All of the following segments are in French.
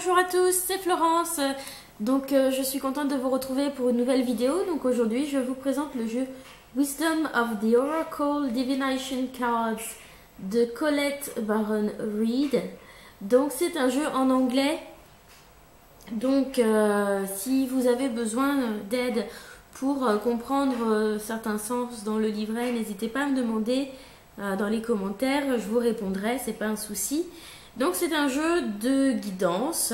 Bonjour à tous, c'est Florence. Je suis contente de vous retrouver pour une nouvelle vidéo. Donc aujourd'hui, je vous présente le jeu Wisdom of the Oracle Divination Cards de Colette Baron Reid. Donc c'est un jeu en anglais. Donc si vous avez besoin d'aide pour comprendre certains sens dans le livret, n'hésitez pas à me demander dans les commentaires, je vous répondrai, c'est pas un souci. Donc c'est un jeu de guidance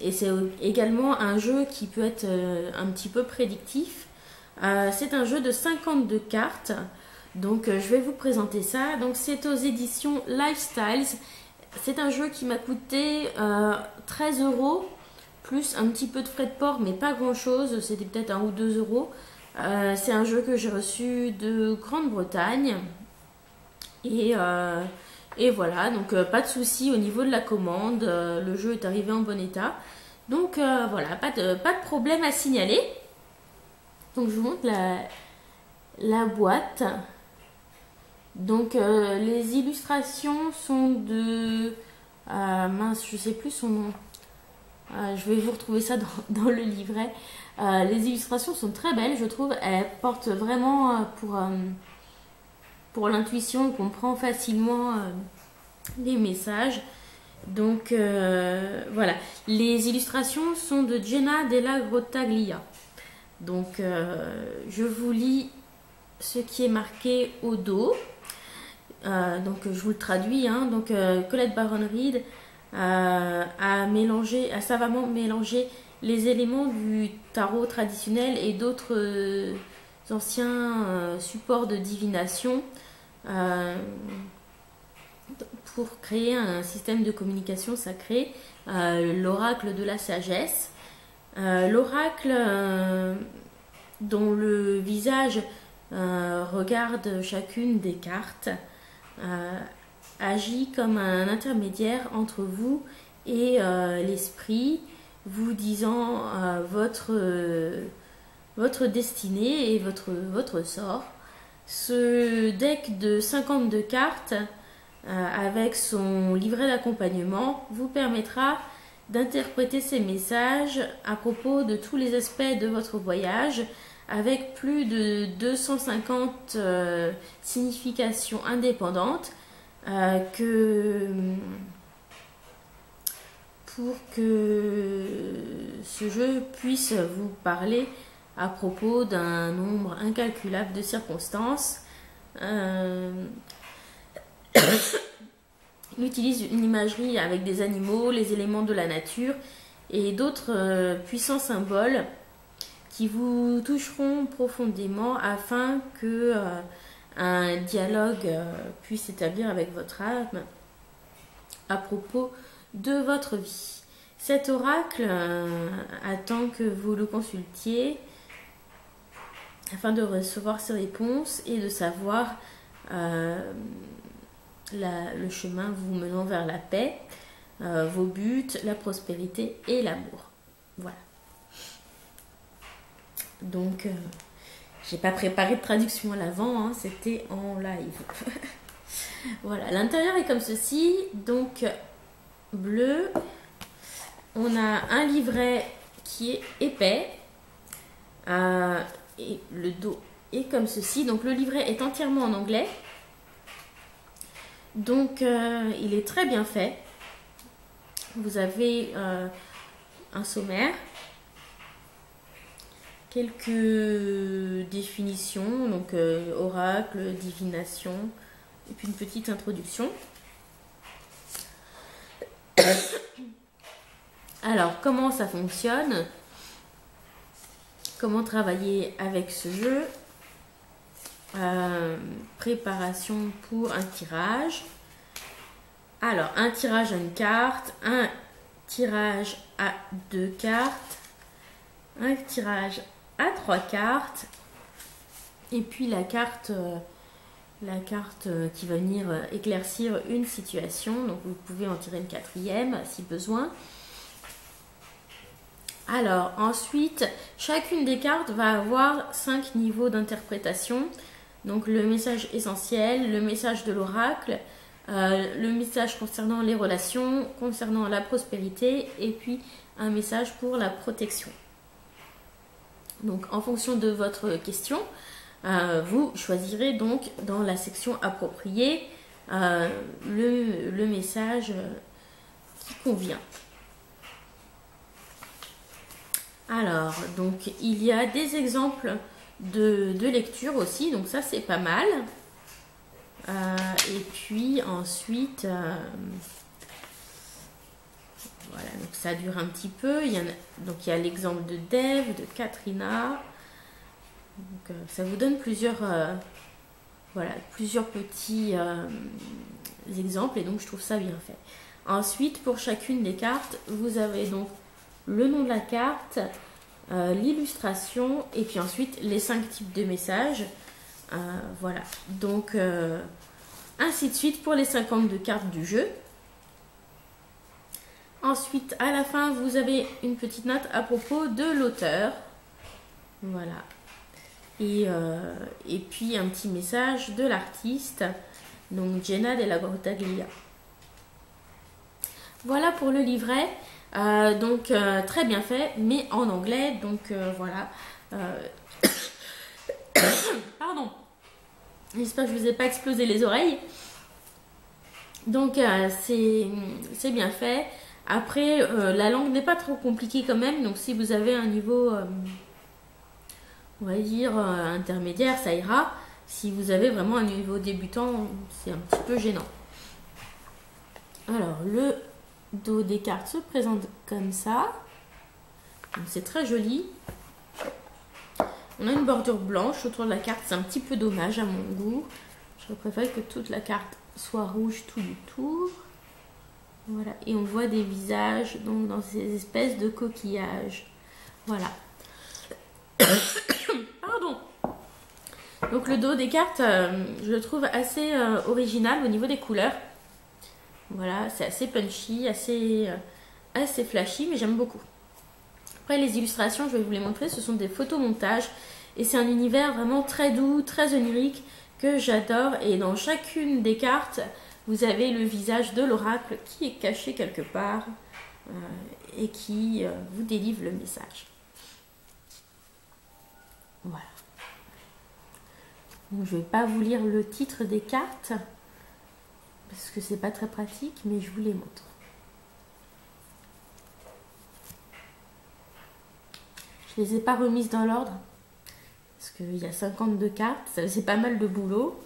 et c'est également un jeu qui peut être un petit peu prédictif. C'est un jeu de 52 cartes, donc je vais vous présenter ça. Donc c'est aux éditions Lifestyles. C'est un jeu qui m'a coûté 13 € plus un petit peu de frais de port, mais pas grand chose, c'était peut-être 1 ou 2 €. C'est un jeu que j'ai reçu de Grande-Bretagne et voilà, donc pas de souci au niveau de la commande, le jeu est arrivé en bon état. Donc voilà, pas de problème à signaler. Donc je vous montre la boîte. Donc les illustrations sont de... mince, je sais plus son nom. Je vais vous retrouver ça dans le livret. Les illustrations sont très belles, je trouve. Elles portent vraiment pour l'intuition, on comprend facilement les messages. Donc voilà, les illustrations sont de Jenna Della Grottaglia. Donc je vous lis ce qui est marqué au dos. Donc je vous le traduis. Donc Colette Baron Reid a savamment mélangé les éléments du tarot traditionnel et d'autres anciens supports de divination pour créer un système de communication sacré, l'oracle de la sagesse. L'oracle dont le visage regarde chacune des cartes agit comme un intermédiaire entre vous et l'esprit, vous disant votre destinée et votre sort. Ce deck de 52 cartes avec son livret d'accompagnement vous permettra d'interpréter ces messages à propos de tous les aspects de votre voyage avec plus de 250 significations indépendantes pour que ce jeu puisse vous parler à propos d'un nombre incalculable de circonstances. Il utilise une imagerie avec des animaux, les éléments de la nature et d'autres puissants symboles qui vous toucheront profondément afin que un dialogue puisse s'établir avec votre âme à propos de votre vie. Cet oracle attend que vous le consultiez afin de recevoir ses réponses et de savoir le chemin vous menant vers la paix, vos buts, la prospérité et l'amour. Voilà. Donc, j'ai pas préparé de traduction à l'avant, c'était en live. Voilà, l'intérieur est comme ceci, donc bleu. On a un livret qui est épais et le dos est comme ceci. Donc le livret est entièrement en anglais. Donc il est très bien fait. Vous avez un sommaire, quelques définitions, donc oracle, divination, et puis une petite introduction. Alors, comment ça fonctionne? Comment travailler avec ce jeu? Préparation pour un tirage. Alors, un tirage à une carte, un tirage à 2 cartes, un tirage à 3 cartes, et puis la carte qui va venir éclaircir une situation. Donc, vous pouvez en tirer une 4e si besoin. Alors, ensuite, chacune des cartes va avoir 5 niveaux d'interprétation. Donc, le message essentiel, le message de l'oracle, le message concernant les relations, concernant la prospérité et puis un message pour la protection. Donc en fonction de votre question, vous choisirez donc dans la section appropriée le message qui convient. Alors, donc il y a des exemples de lecture aussi, donc ça c'est pas mal. Et puis ensuite, voilà, donc ça dure un petit peu. Donc il y a l'exemple de Dave, de Katrina. Donc, ça vous donne plusieurs petits exemples et donc je trouve ça bien fait. Ensuite, pour chacune des cartes, vous avez donc le nom de la carte, l'illustration et puis ensuite les 5 types de messages. Voilà, donc ainsi de suite pour les 52 cartes du jeu. Ensuite, à la fin, vous avez une petite note à propos de l'auteur. Voilà. Et puis un petit message de l'artiste, donc Jenna Della Grottaglia. Voilà pour le livret. Donc très bien fait, mais en anglais. Donc voilà. Pardon. J'espère que je ne vous ai pas explosé les oreilles. Donc c'est bien fait. Après, la langue n'est pas trop compliquée quand même. Donc si vous avez un niveau, on va dire, intermédiaire, ça ira. Si vous avez vraiment un niveau débutant, c'est un petit peu gênant. Alors, le dos des cartes se présente comme ça. C'est très joli. On a une bordure blanche autour de la carte. C'est un petit peu dommage à mon goût. Je préfère que toute la carte soit rouge tout du tour. Voilà. Et on voit des visages donc dans ces espèces de coquillages. Voilà. Pardon. Donc le dos des cartes, je le trouve assez original au niveau des couleurs. Voilà, c'est assez punchy, assez flashy, mais j'aime beaucoup. Après, les illustrations, je vais vous les montrer, ce sont des photomontages. Et c'est un univers vraiment très doux, très onirique, que j'adore. Et dans chacune des cartes, vous avez le visage de l'oracle qui est caché quelque part et qui vous délivre le message. Voilà. Donc, je ne vais pas vous lire le titre des cartes, parce que c'est pas très pratique, mais je vous les montre. Je les ai pas remises dans l'ordre parce qu'il y a 52 cartes, ça faisait pas mal de boulot.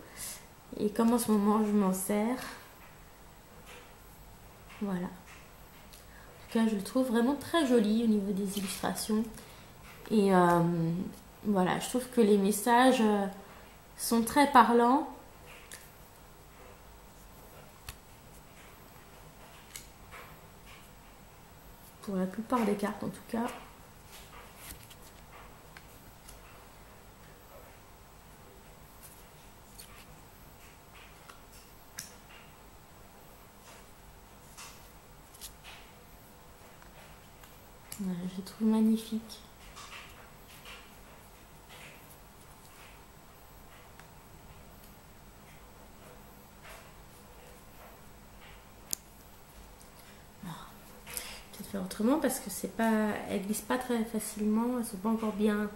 Et comme en ce moment je m'en sers, voilà. En tout cas, je le trouve vraiment très joli au niveau des illustrations. Et voilà, je trouve que les messages sont très parlants. Pour la plupart des cartes en tout cas. Voilà, je les trouve magnifiques. Peut-être faire autrement parce que c'est pas, elles glissent pas très facilement, elles sont pas encore bien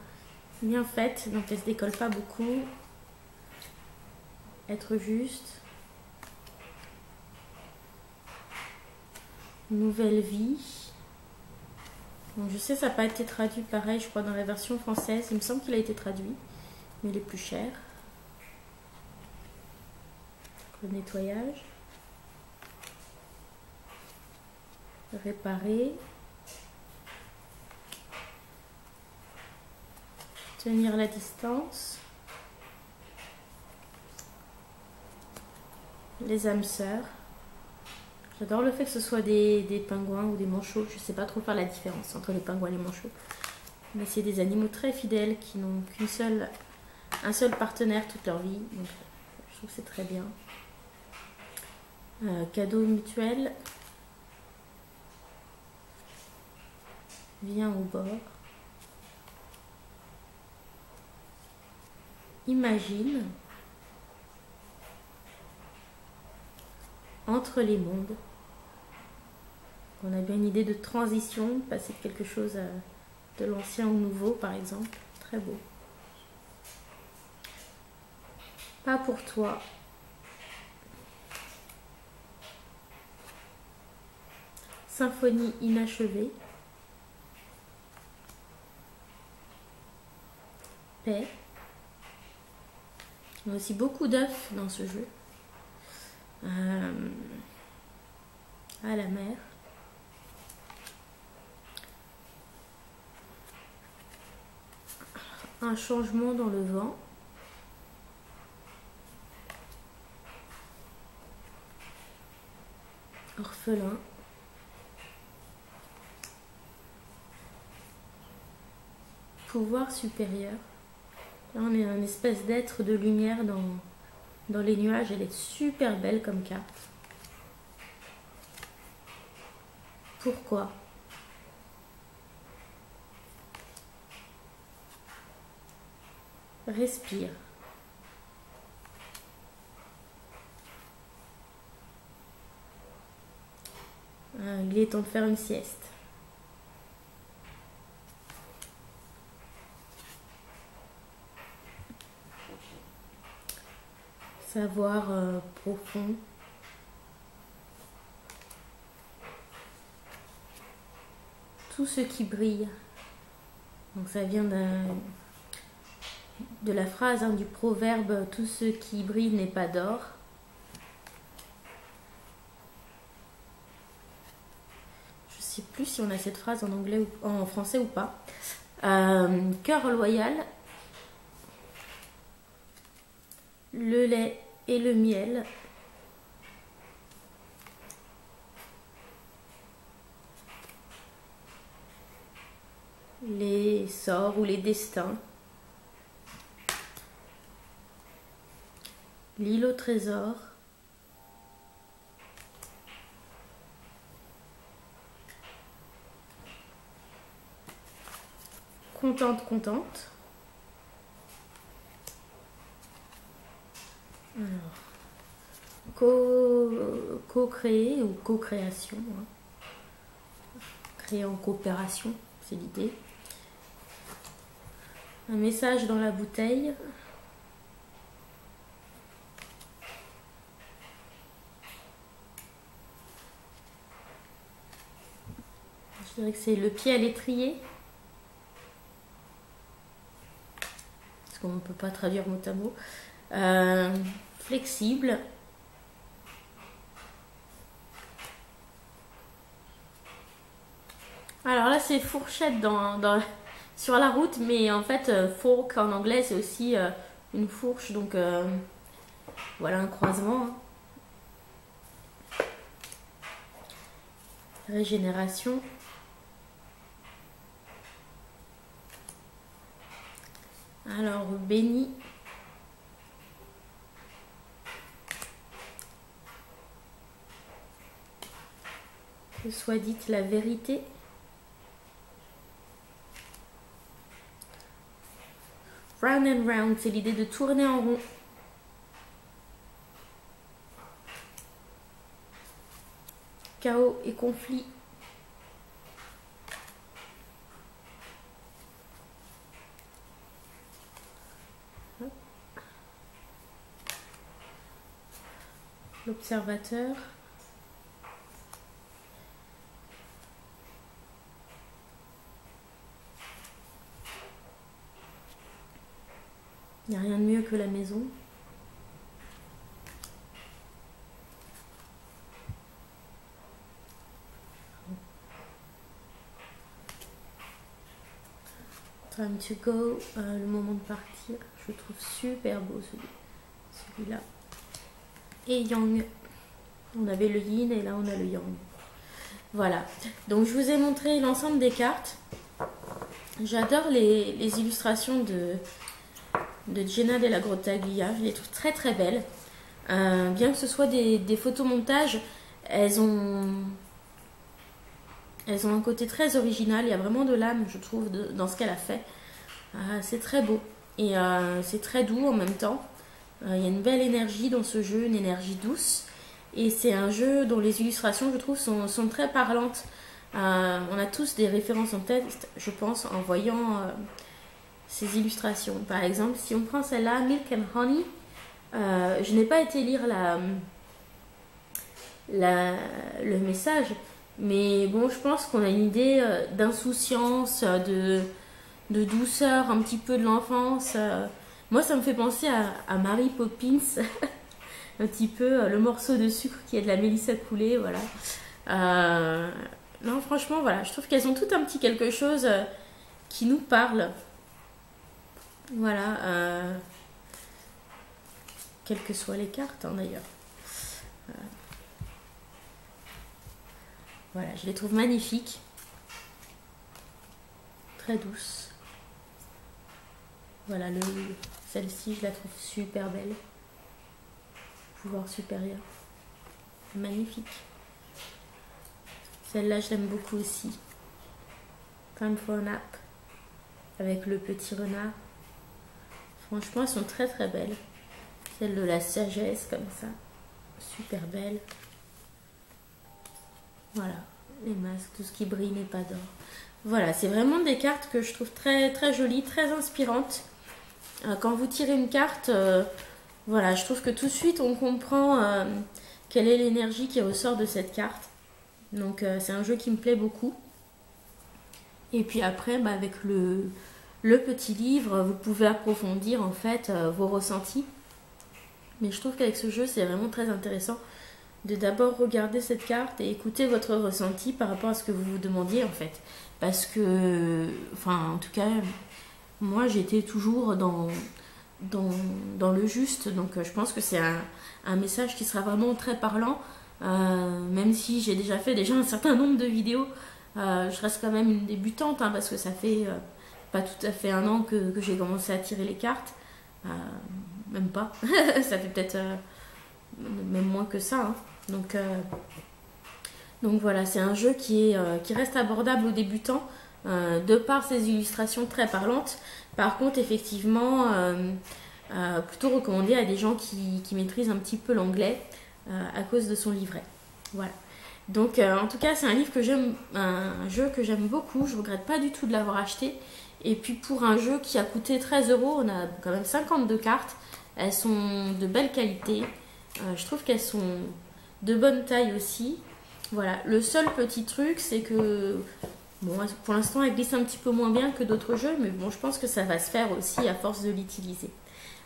faites, donc elles se décollent pas beaucoup. Être juste. Nouvelle vie. Donc je sais ça n'a pas été traduit pareil, je crois, dans la version française. Il me semble qu'il a été traduit, mais il est plus cher. Le nettoyage. Réparer. Tenir la distance. Les âmes sœurs. J'adore le fait que ce soit des pingouins ou des manchots. Je ne sais pas trop faire la différence entre les pingouins et les manchots. Mais c'est des animaux très fidèles qui n'ont un seul partenaire toute leur vie. Donc, je trouve que c'est très bien. Cadeau mutuel. Viens au bord. Imagine. entre les mondes. On a bien une idée de transition, passer de quelque chose de l'ancien au nouveau par exemple. Très beau. Pas pour toi. Symphonie inachevée. Paix. Il y a aussi beaucoup d'œufs dans ce jeu. À la mer. Un changement dans le vent. Orphelin. Pouvoir supérieur. Là, on est un espèce d'être de lumière dans les nuages. Elle est super belle comme carte. Pourquoi? Respire. Il est temps de faire une sieste. Savoir profond. Tout ce qui brille. Donc ça vient de la phrase du proverbe, tout ce qui brille n'est pas d'or. Je sais plus si on a cette phrase en anglais ou en français ou pas. Cœur loyal. Le lait et le miel. Les sorts ou les destins. L'île au trésor. Contente, contente. Alors, co-créer ou co-création. Créer en coopération, c'est l'idée. Un message dans la bouteille. Je dirais que c'est le pied à l'étrier. Parce qu'on ne peut pas traduire mot à mot. Flexible. Alors là, c'est fourchette sur la route, mais en fait, fork en anglais, c'est aussi une fourche. Donc voilà un croisement. Régénération. Alors, béni. Que soit dite la vérité. Round and round, c'est l'idée de tourner en rond. Chaos et conflit. L'observateur. Il n'y a rien de mieux que la maison. Time to go, le moment de partir. Je le trouve super beau celui-là. Et Yang. On avait le yin et là on a le yang. Voilà. Donc je vous ai montré l'ensemble des cartes. J'adore les illustrations de Jenna Della Grottaglia. Je les trouve très très belles. Bien que ce soit des photomontages, elles ont un côté très original. Il y a vraiment de l'âme, je trouve, dans ce qu'elle a fait. C'est très beau. Et c'est très doux en même temps. Il y a une belle énergie dans ce jeu, une énergie douce. Et c'est un jeu dont les illustrations, je trouve, sont très parlantes. On a tous des références en tête, je pense, en voyant ces illustrations. Par exemple, si on prend celle-là, Milk and Honey, je n'ai pas été lire le message, mais bon, je pense qu'on a une idée d'insouciance, de douceur, un petit peu de l'enfance. Moi, ça me fait penser à Mary Poppins, un petit peu le morceau de sucre qui est de la mélisse à couler, voilà. Non, franchement, voilà, je trouve qu'elles ont tout un petit quelque chose qui nous parle. Voilà, quelles que soient les cartes, hein, d'ailleurs. Voilà, je les trouve magnifiques. Très douces. Voilà, celle-ci, je la trouve super belle. Pouvoir supérieur. Magnifique. Celle-là, je l'aime beaucoup aussi. Time for a nap. Avec le petit renard. Franchement, elles sont très très belles. Celle de la sagesse, comme ça. Super belle. Voilà, les masques, tout ce qui brille n'est pas d'or. Voilà, c'est vraiment des cartes que je trouve très très jolies, très inspirantes. Quand vous tirez une carte, voilà, je trouve que tout de suite on comprend quelle est l'énergie qui ressort de cette carte. Donc c'est un jeu qui me plaît beaucoup. Et puis après, bah, avec le petit livre, vous pouvez approfondir en fait vos ressentis. Mais je trouve qu'avec ce jeu, c'est vraiment très intéressant de d'abord regarder cette carte et écouter votre ressenti par rapport à ce que vous vous demandiez en fait. Parce que, enfin en tout cas, moi j'étais toujours dans le juste, donc je pense que c'est un message qui sera vraiment très parlant. Même si j'ai déjà fait un certain nombre de vidéos, je reste quand même une débutante, hein, parce que ça fait pas tout à fait un an que j'ai commencé à tirer les cartes. Même pas, ça fait peut-être même moins que ça, hein. Donc voilà, c'est un jeu qui reste abordable aux débutants de par ses illustrations très parlantes. Par contre, effectivement, plutôt recommandé à des gens qui maîtrisent un petit peu l'anglais à cause de son livret. Voilà. Donc en tout cas, c'est un livre que j'aime, un jeu que j'aime beaucoup. Je regrette pas du tout de l'avoir acheté. Et puis pour un jeu qui a coûté 13 €, on a quand même 52 cartes. Elles sont de belle qualité. Je trouve qu'elles sont de bonne taille aussi. Voilà, le seul petit truc, c'est que bon, pour l'instant, elle glisse un petit peu moins bien que d'autres jeux, mais bon, je pense que ça va se faire aussi à force de l'utiliser.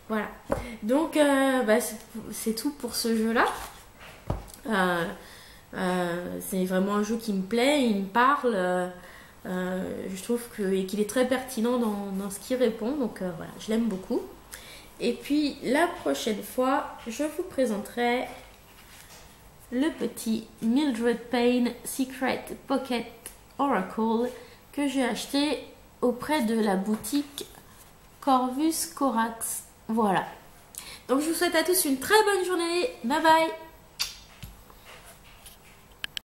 Voilà, donc bah, c'est tout pour ce jeu-là. C'est vraiment un jeu qui me plaît, il me parle. Je trouve qu'il est très pertinent dans ce qu'il répond, donc voilà, je l'aime beaucoup. Et puis la prochaine fois, je vous présenterai le petit Mildred Payne Secret Pocket Oracle que j'ai acheté auprès de la boutique Corvus Corax. Voilà. Donc je vous souhaite à tous une très bonne journée. Bye bye.